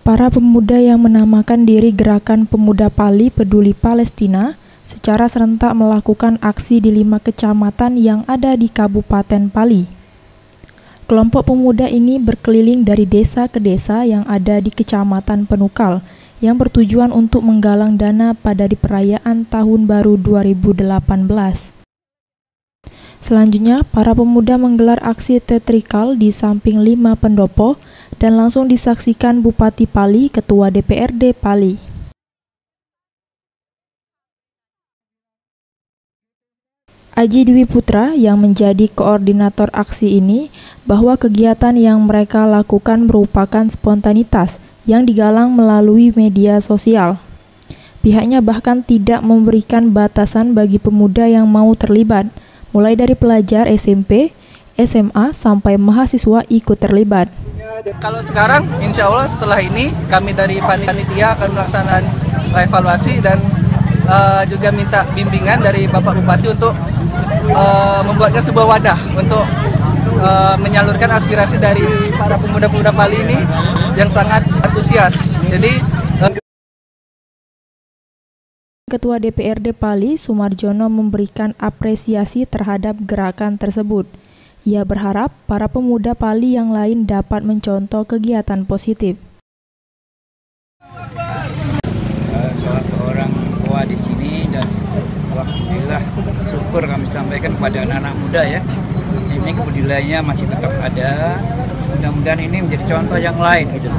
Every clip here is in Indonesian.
Para pemuda yang menamakan diri Gerakan Pemuda Pali Peduli Palestina secara serentak melakukan aksi di 5 kecamatan yang ada di Kabupaten Pali. Kelompok pemuda ini berkeliling dari desa ke desa yang ada di Kecamatan Penukal yang bertujuan untuk menggalang dana pada di perayaan Tahun Baru 2018. Selanjutnya, para pemuda menggelar aksi teatrikal di samping 5 pendopo dan langsung disaksikan Bupati Pali, Ketua DPRD Pali. Aji Dwi Putra yang menjadi koordinator aksi ini bahwa kegiatan yang mereka lakukan merupakan spontanitas yang digalang melalui media sosial. Pihaknya bahkan tidak memberikan batasan bagi pemuda yang mau terlibat, mulai dari pelajar SMP, SMA, sampai mahasiswa ikut terlibat. Kalau sekarang, insya Allah setelah ini kami dari panitia akan melaksanakan evaluasi dan juga minta bimbingan dari Bapak Bupati untuk membuatkan sebuah wadah untuk menyalurkan aspirasi dari para pemuda-pemuda Pali ini yang sangat antusias. Jadi Ketua DPRD Pali, Sumarjono, memberikan apresiasi terhadap gerakan tersebut. Ia berharap para pemuda Pali yang lain dapat mencontoh kegiatan positif. Salah seorang tua di sini dan alhamdulillah syukur kami sampaikan kepada anak-anak muda ya. Ini kepeduliannya masih tetap ada. Mudah-mudahan ini menjadi contoh yang lain gitu.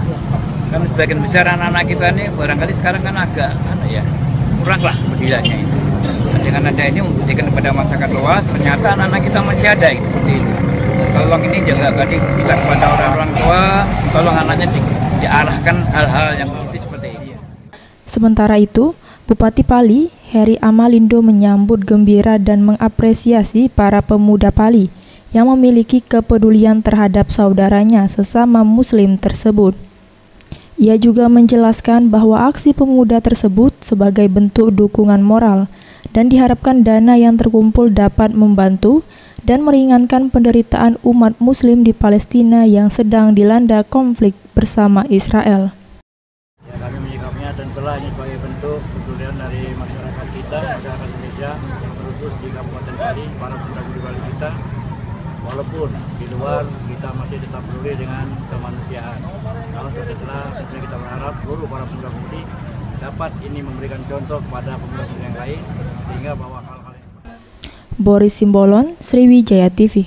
Kan sebagian besar anak-anak kita ini barangkali sekarang kan agak kuranglah kepeduliannya itu. Dan dengan ada ini membuktikan kepada masyarakat luas ternyata anak-anak kita masih ada gitu, seperti itu. Tolong ini juga tadi bilang kepada orang-orang tua, tolong anaknya diarahkan hal-hal yang positif seperti ini. Sementara itu, Bupati Pali, Heri Amalindo, menyambut gembira dan mengapresiasi para pemuda Pali yang memiliki kepedulian terhadap saudaranya sesama Muslim tersebut. Ia juga menjelaskan bahwa aksi pemuda tersebut sebagai bentuk dukungan moral dan diharapkan dana yang terkumpul dapat membantu dan meringankan penderitaan umat Muslim di Palestina yang sedang dilanda konflik bersama Israel. Ya, kami menyikapinya dan telah ini sebagai bentuk kepedulian dari masyarakat kita, masyarakat Indonesia, yang terkhusus di Kabupaten Pali, para pemuda-pemudi Pali kita, walaupun di luar kita masih tetap peduli dengan kemanusiaan. Nah, untuk itulah tentunya kita berharap seluruh para pemuda-pemudi dapat ini memberikan contoh kepada pemuda-pemudi yang lain, sehingga bahwa hal-hal Boris Simbolon, Sriwijaya TV.